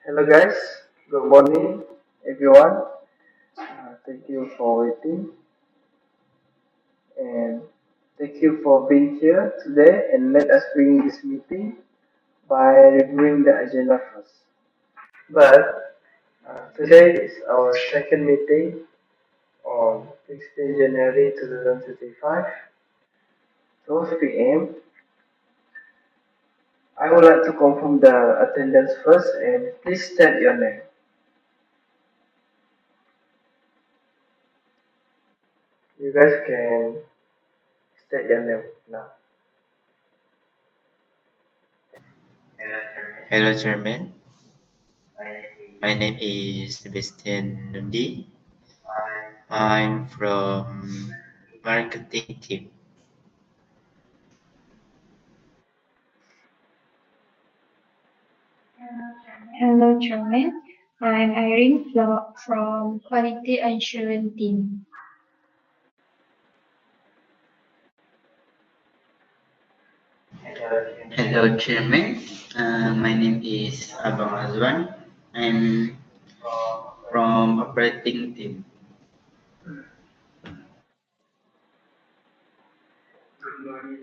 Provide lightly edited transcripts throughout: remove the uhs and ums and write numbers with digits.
Hello guys, good morning everyone. Thank you for waiting and thank you for being here today and let us begin this meeting by reviewing the agenda first. But today is our second meeting on 16 January 2025, 12 p.m. I would like to confirm the attendance first and please state your name. You guys can state your name now. Hello, Chairman. My name is Sebestian. I'm from marketing team. Hello, Chairman. I'm Irene from Quality Assurance Team. Hello, Chairman. My name is Abang Azwan. I'm from operating team.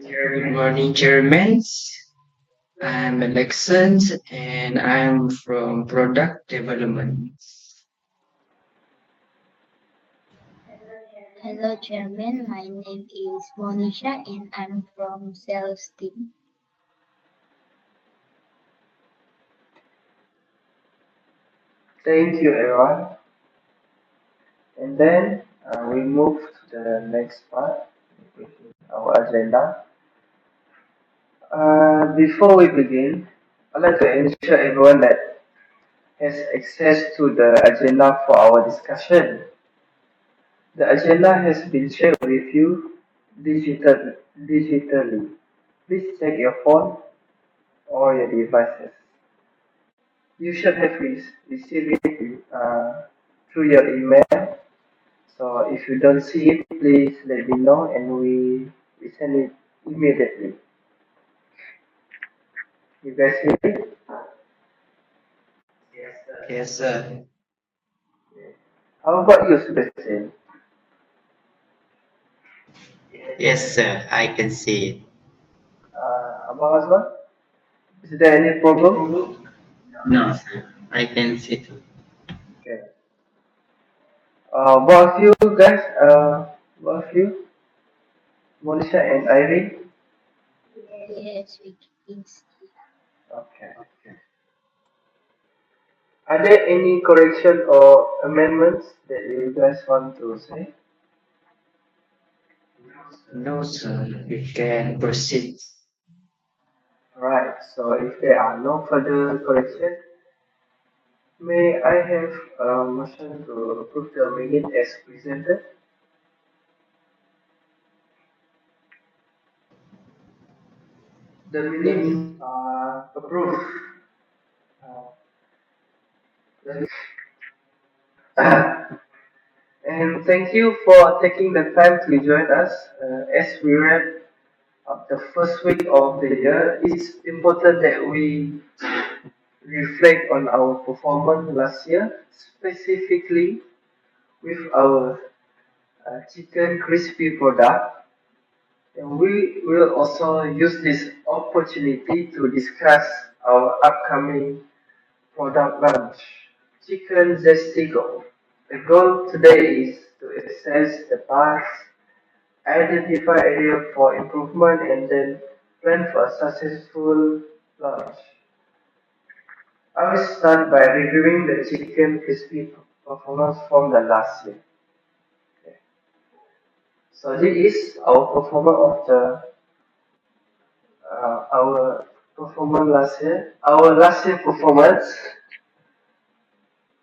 Good morning, Chairman. I'm Alexson and I'm from Product Development. Hello, Chairman. My name is Monisha and I'm from Sales Team. Thank you everyone. And then we move to the next part, which is our agenda. Before we begin, I'd like to ensure everyone that has access to the agenda for our discussion. The agenda has been shared with you digitally. Please check your phone or your devices. You should have received it through your email. So if you don't see it, please let me know and we send it immediately. You guys hear it? Yes, sir. How about you, Sebestian? Yes, sir. I can see it. Abang Azwan? Is there any problem? No, sir. I can see it. Okay. Both of you guys, both of you, Monisha and Irene? Yes, we can see. Okay. Are there any correction or amendments that you guys want to say? No, sir. You can proceed. Right, so if there are no further correction, may I have a motion to approve the minute as presented? The minutes are approved. And thank you for taking the time to join us as we wrap up the first week of the year. It's important that we reflect on our performance last year, specifically with our chicken crispy product. And we will also use this opportunity to discuss our upcoming product launch, Chicken Zesty Go. The goal today is to assess the past, identify area for improvement, and then plan for a successful launch. I will start by reviewing the chicken crispy performance from the last year. Okay. So this is our performance of the our performance last year. Our last year performance.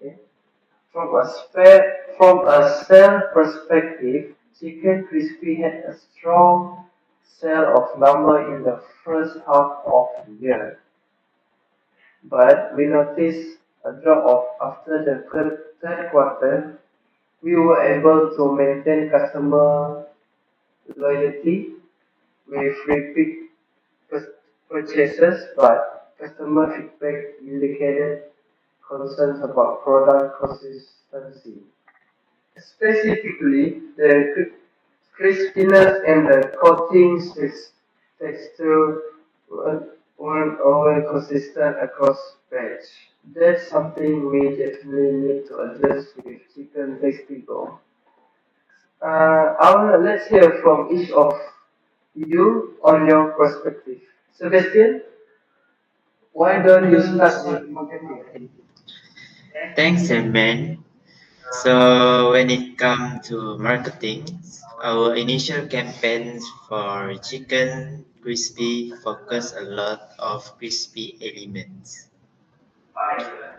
Okay. From a sale perspective, Chicken Crispy had a strong sale of number in the first half of the year, but we noticed a drop off after the third quarter. We were able to maintain customer loyalty with repeat purchases, but customer feedback indicated concerns about product consistency. Specifically, the crispiness and the texture weren't always consistent across batch. That's something we definitely need to address with chicken festival. Let's hear from each of you on your perspective. Sebastian, why don't you start with marketing? Thanks, man. So when it comes to marketing, our initial campaigns for chicken crispy focus a lot of crispy elements.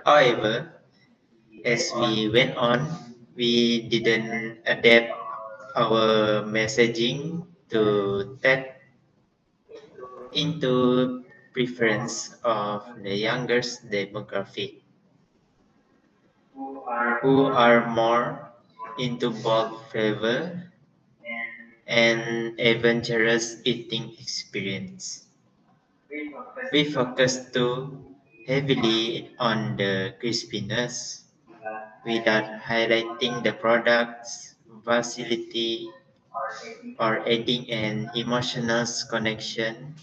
However, as we went on, we didn't adapt our messaging to tap into preference of the younger demographic who are more into bold flavor and adventurous eating experience. We focus too heavily on the crispiness without highlighting the product's versatility or adding an emotional connection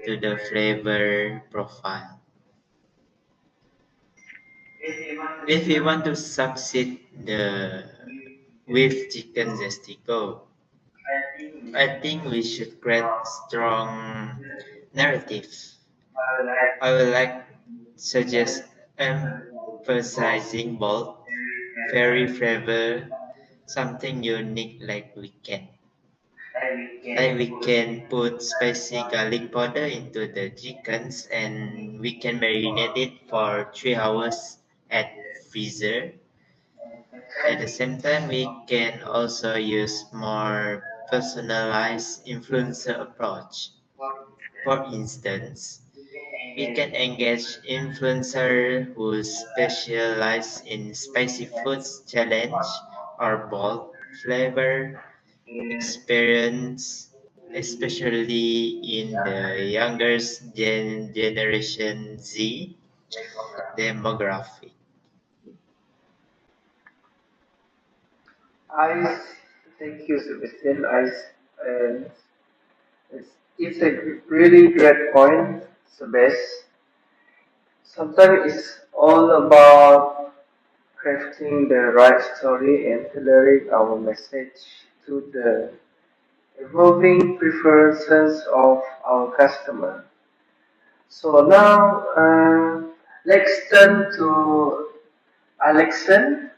to the flavor profile. If we want to succeed with chicken zestigo, I think we should create strong narratives. I would like suggest emphasizing bold, fairy flavor, something unique like we can put spicy garlic powder into the chickens and we can marinate it for 3 hours at freezer. At the same time, we can also use more personalized influencer approach. For instance, we can engage influencer who specialize in spicy foods challenge or bold flavor experience, especially in the younger generation Z demographic. I thank you, Sebastian. And it's a really great point, Sebas. Sometimes it's all about crafting the right story and tailoring our message to the evolving preferences of our customer. So now, let's turn to Alexson.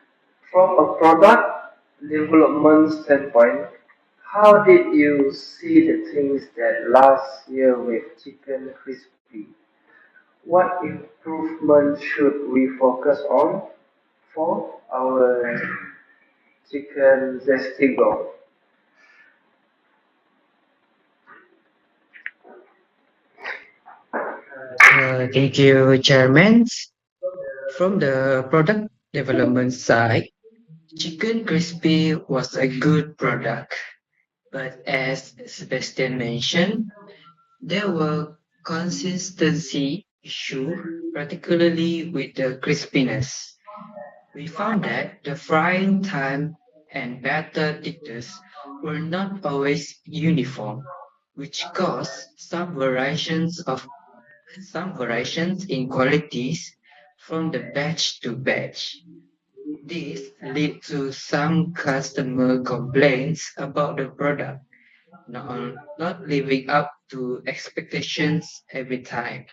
From a product development standpoint, how did you see the things that last year with Chicken Crispy? What improvement should we focus on for our chicken zesty goal? Thank you, Chairman. From the product development side, Chicken Crispy was a good product, but as Sebastian mentioned, there were consistency issues, particularly with the crispiness. We found that the frying time and batter thickness were not always uniform, which caused some variations in qualities from the batch to batch. This led to some customer complaints about the product not living up to expectations every time.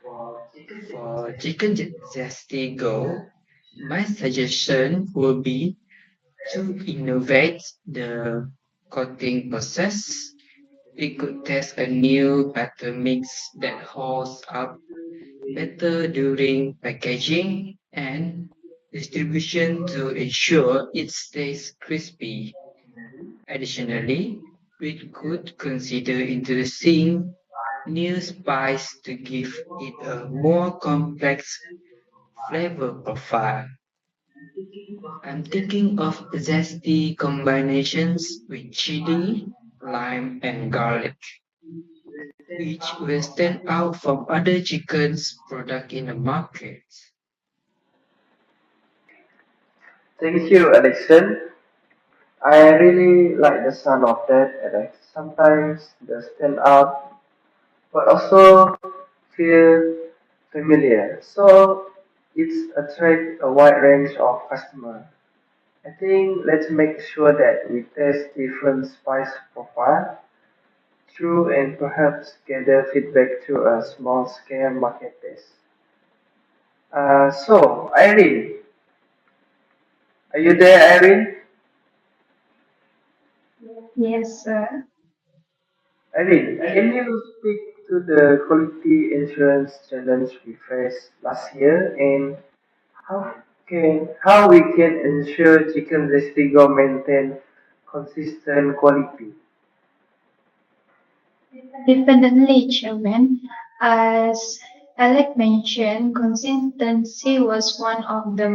For Chicken Zesty Go, my suggestion would be to innovate the coating process. We could test a new batter mix that holds up better during packaging and distribution to ensure it stays crispy. Additionally, we could consider introducing new spice to give it a more complex flavor profile. I'm thinking of zesty combinations with chili, lime, and garlic. which will stand out from other chickens product in the market. Thank you, Alexson. I really like the sound of that, Alex. Sometimes they stand out, but also feel familiar. So it's attract a wide range of customers. I think let's make sure that we test different spice profile through and perhaps gather feedback through a small scale market test. So, Irene, are you there, Irene? Yes, sir. Irene, can you speak to the quality insurance challenge we faced last year and how we can ensure chicken Zestigo maintain consistent quality? Definitely, Chairman. As Alec mentioned, consistency was one of the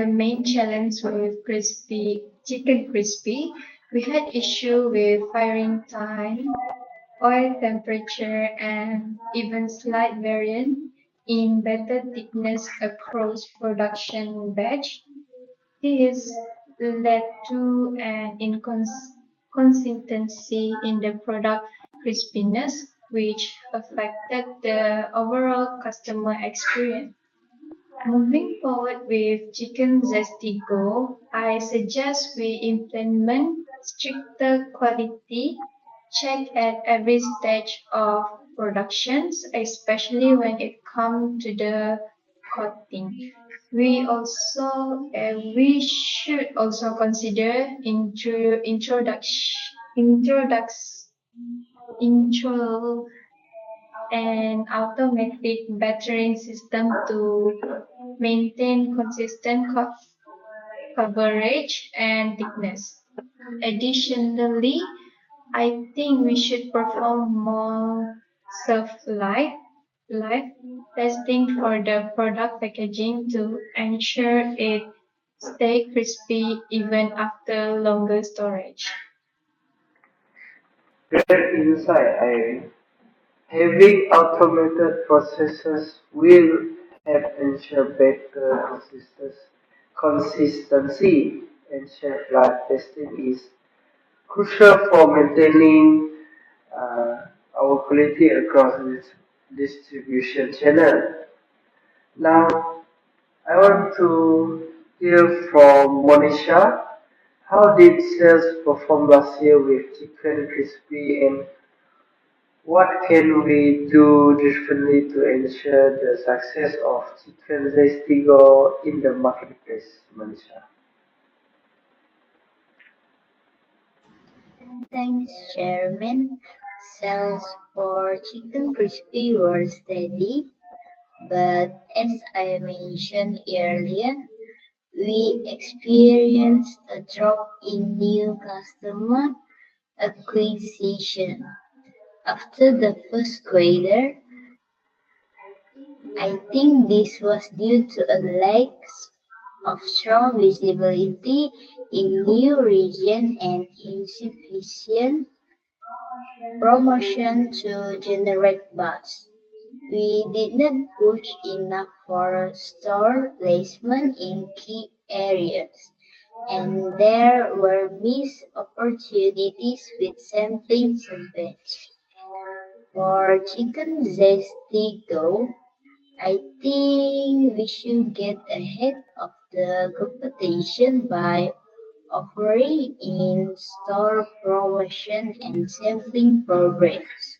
main challenges with chicken crispy. We had issue with firing time, oil temperature, and even slight variance in batter thickness across production batch. This led to an inconsistency in the product crispiness, which affected the overall customer experience. Moving forward with Chicken Zesty Go, I suggest we implement stricter quality check at every stage of productions, especially when it comes to the coating. We should also consider intro an automatic battering system to maintain consistent coverage and thickness. Additionally, I think we should perform more life testing for the product packaging to ensure it stay crispy even after longer storage. Great insight, Irene. Having automated processes will help ensure better consistency and shelf life testing is crucial for maintaining our quality across this distribution channel. Now, I want to hear from Monisha. How did sales perform last year with Chicken Crispy and what can we do differently to ensure the success of Chicken Zestigo in the marketplace, Monisha? Thanks, Chairman. Sales for Chicken Crispy were steady, but as I mentioned earlier, we experienced a drop in new customer acquisition. After the first quarter, I think this was due to a lack of strong visibility in new region and insufficient promotion to generate buzz. We did not push enough for store placement in key areas, and there were missed opportunities with sampling batch. For chicken zesty dough, I think we should get ahead of the competition by offering in-store promotion and sampling programs.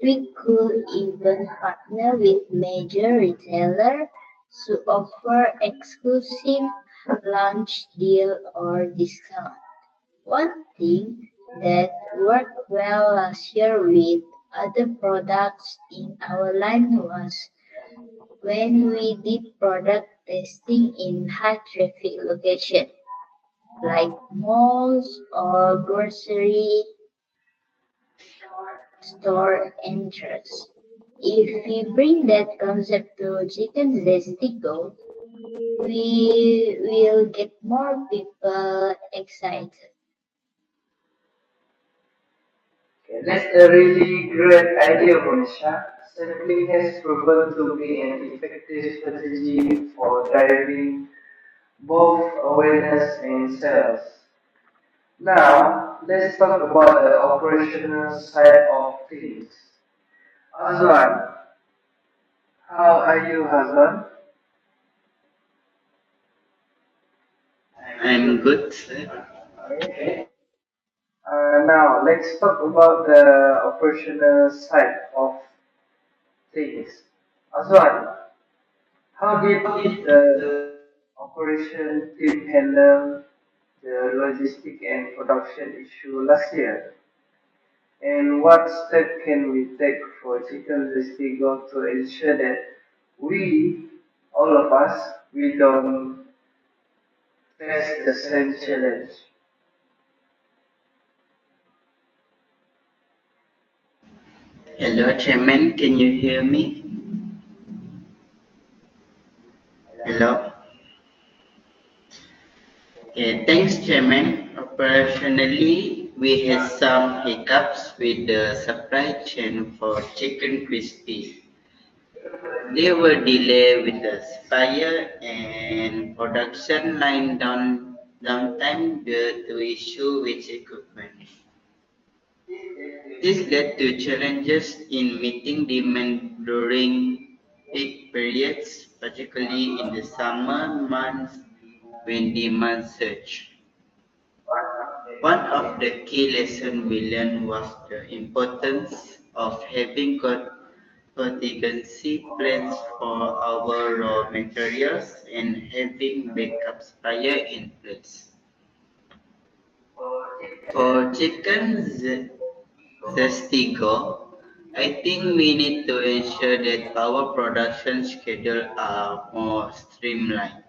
We could even partner with major retailers to offer exclusive launch deal or discount. One thing that worked well last year with other products in our line was when we did product testing in high traffic locations like malls or grocery store entrances. If we bring that concept to chicken zesty go, we will get more people excited. That's a really great idea, Monisha. Sampling has proven to be an effective strategy for driving both awareness and sales. Now, let's talk about the operational side of things. Azwan, how are you, Azwan? I'm good, sir. Okay. Now, let's talk about the operational side of things. Azwan, how did the operation team handle the logistic and production issue last year? And what step can we take for Chicken Zestigo to ensure that we, all of us, we don't face the same challenge? Hello, Chairman. Can you hear me? Hello. Okay, thanks, Chairman. Operationally, we had some hiccups with the supply chain for chicken crispy. They were delayed with the fire and production line downtime due to issue with equipment. This led to challenges in meeting demand during peak periods, particularly in the summer months when demand surged. One of the key lessons we learned was the importance of having contingency plans for our raw materials and having backup supplier in place. For chicken Zestigo, I think we need to ensure that our production schedule are more streamlined.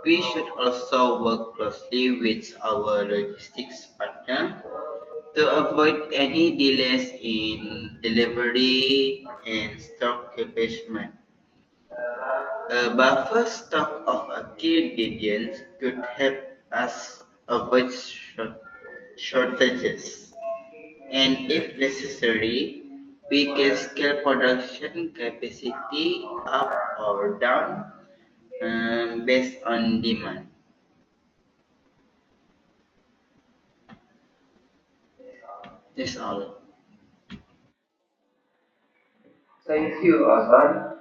We should also work closely with our logistics partner to avoid any delays in delivery and stock replenishment. A buffer stock of a key ingredients could help us avoid shortages, and if necessary, we can scale production capacity up or down based on demand. That's all. Thank you, Azwan.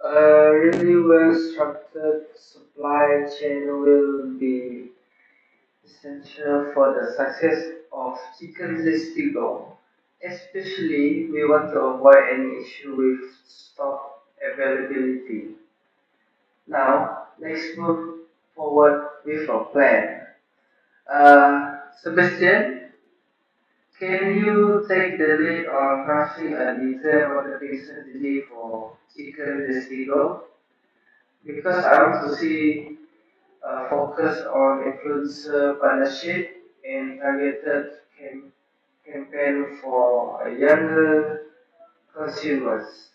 A really well structured supply chain will be essential for the success of Chicken Zestigo. Especially, we want to avoid any issue with stock availability. Now, let's move forward with our plan. Sebastian, can you take the lead on crafting a detailed marketing strategy for Chicken Zestigo? Because I want to see focus on influencer partnership and targeted campaign for younger consumers.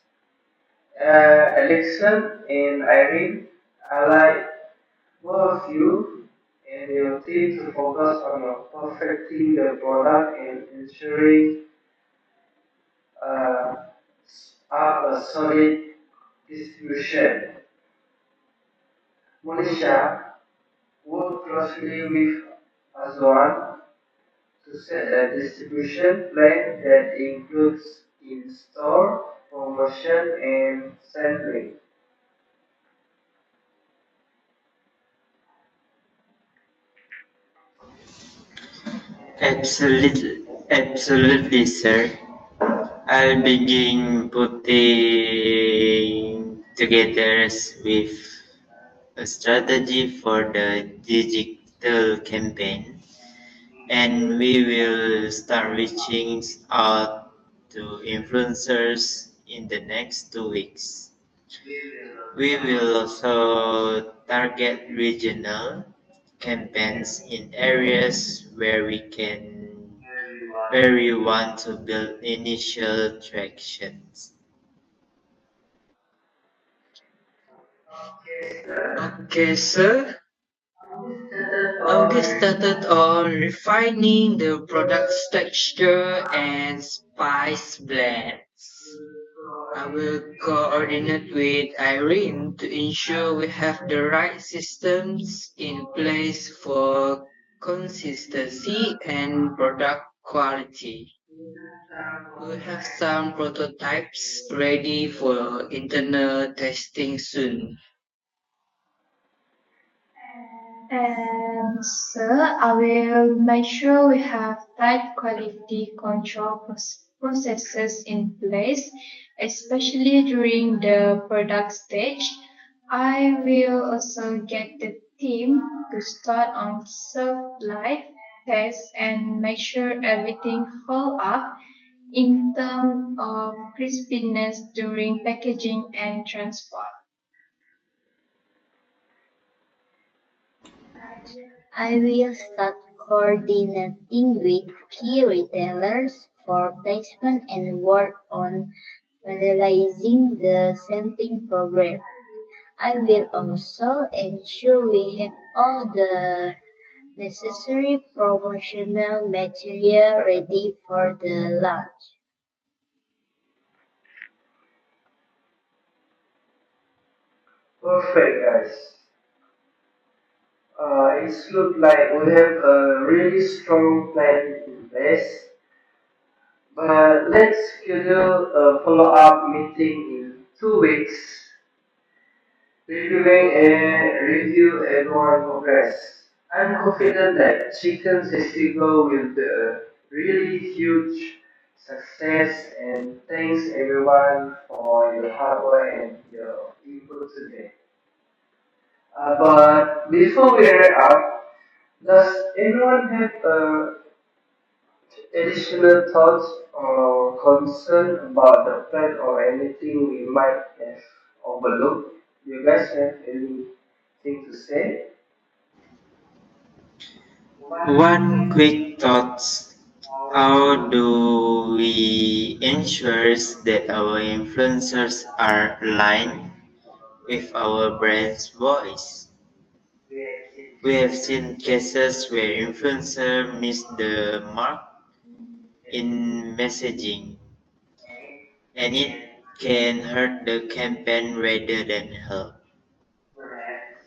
Alexson and Irene, I like both of you and your team to focus on perfecting the product and ensuring uh, a solid distribution. Monisha, work closely with Azwan to set a distribution plan that includes in-store promotion and sampling. Absolutely, sir. I'll begin putting together with a strategy for the digital campaign, and we will start reaching out to influencers in the next 2 weeks. We will also target regional campaigns in areas where we want to build initial tractions. Okay, sir. I'll get started on refining the product's texture and spice blends. I will coordinate with Irene to ensure we have the right systems in place for consistency and product quality. We'll have some prototypes ready for internal testing soon. And so I will make sure we have tight quality control processes in place, especially during the product stage. I will also get the team to start on self life tests and make sure everything holds up in terms of crispiness during packaging and transport. I will start coordinating with key retailers for placement and work on finalizing the sampling program. I will also ensure we have all the necessary promotional material ready for the launch. Perfect, guys. It's look like we have a really strong plan in place. But let's schedule a follow-up meeting in 2 weeks, reviewing and review everyone progress. I'm confident that Chicken Festival will be a really huge success, and thanks everyone for your hard work and your input today. But before we wrap up, does anyone have additional thoughts or concern about the plan or anything we might have overlooked? You guys have anything to say? One quick thoughts. How do we ensure that our influencers are aligned with our brand's voice? We have seen cases where influencers miss the mark in messaging, and it can hurt the campaign rather than help.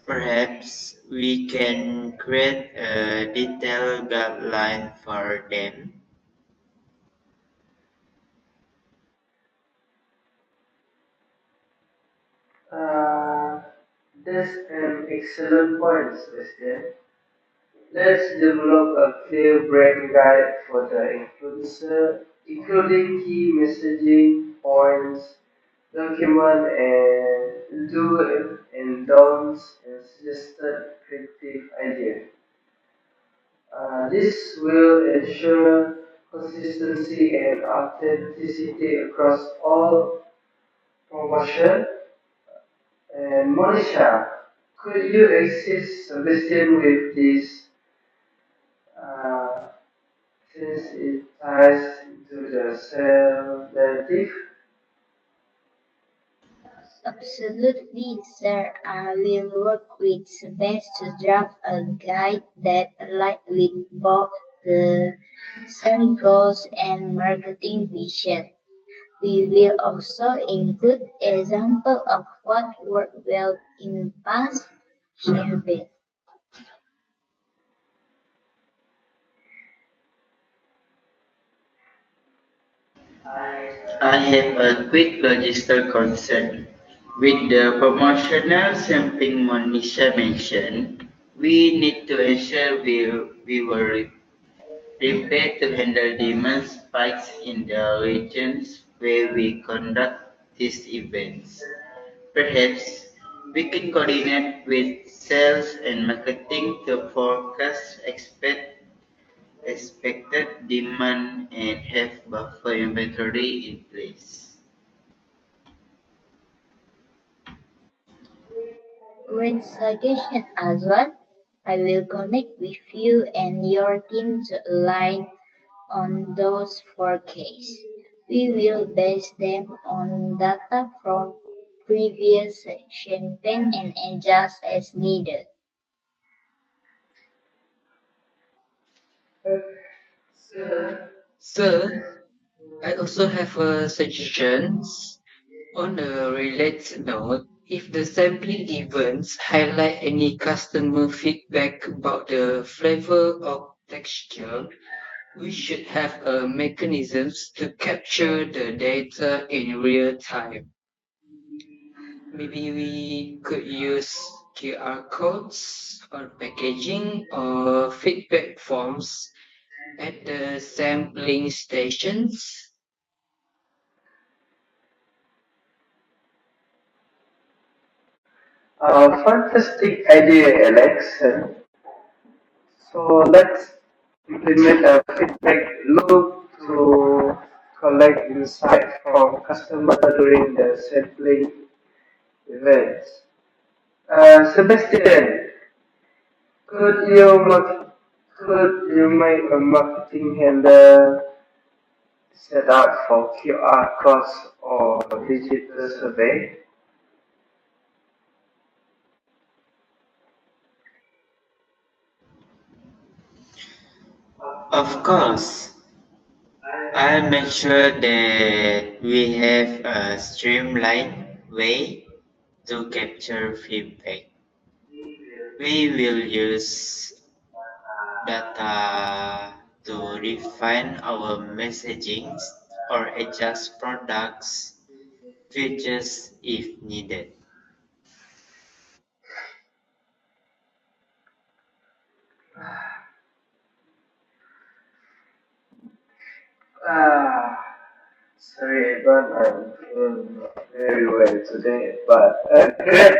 Perhaps we can create a detailed guideline for them. Uh, that's an excellent point, Sebestian. Let's develop a clear brand guide for the influencer, including key messaging points, document and do and don'ts, and suggested creative ideas. This will ensure consistency and authenticity across all promotion. And Monisha, could you assist Sebastian with this uh, since it ties into the cell narrative? Absolutely, sir. I will work with Sebest to draft a guide that aligns with both the sales goals and marketing vision. We will also include examples of what worked well in past campaigns. I have a quick logistical concern. With the promotional sampling Monisha mentioned, we need to ensure we were prepared to handle demand spikes in the regions where we conduct these events. Perhaps we can coordinate with sales and marketing to forecast expected demand and have buffer inventory in place. Great suggestion, Azwan. I will connect with you and your team to align on those forecasts. We will base them on data from previous campaign and adjust as needed. So, I also have a suggestions. On a related note, if the sampling events highlight any customer feedback about the flavor or texture, we should have a mechanisms to capture the data in real time. Maybe we could use QR codes or packaging or feedback forms at the sampling stations. Fantastic idea, Alexson. So let's implement a feedback loop to collect insight from customers during the sampling events. Sebastian, could you could you make a marketing handle set up for QR codes or digital survey? Of course, I'll make sure that we have a streamlined way to capture feedback. We will use data to refine our messagings or adjust products features if needed. Ah, sorry, Evan, I'm feeling not very well today, but great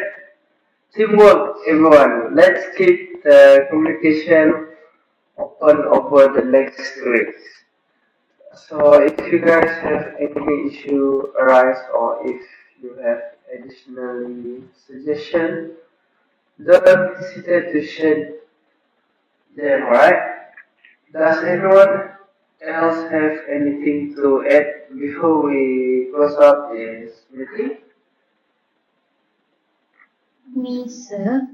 teamwork, everyone. Let's keep the communication open over the next weeks. So, if you guys have any issue arise or if you have additional suggestion, don't hesitate to share them, right? Does anyone else have anything to add before we close up this meeting? Me, sir.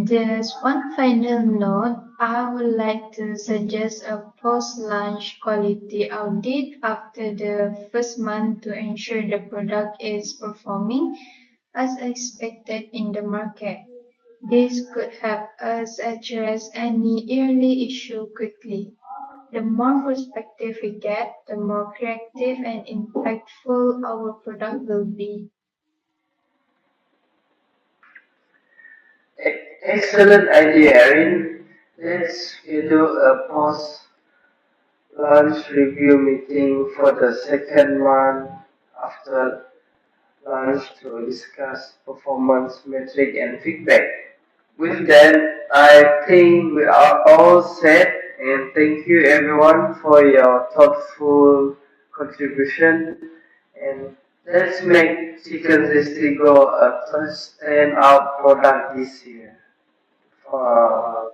Just one final note. I would like to suggest a post-launch quality audit after the first month to ensure the product is performing as expected in the market. This could help us address any early issue quickly. The more perspective we get, the more creative and impactful our product will be. Excellent idea, Erin. Let's schedule a post-launch review meeting for the second month after launch to discuss performance metric and feedback. With that, I think we are all set, and thank you everyone for your thoughtful contribution. And let's make Chicken Zesty Go a stand-out product this year for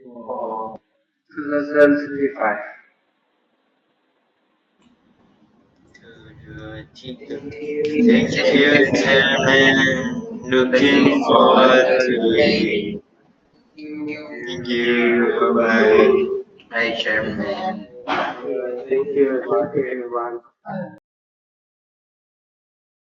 2025. Thank you, Chairman. Looking forward to it. Thank you. Bye bye. Hi, Chairman. Thank you, everyone.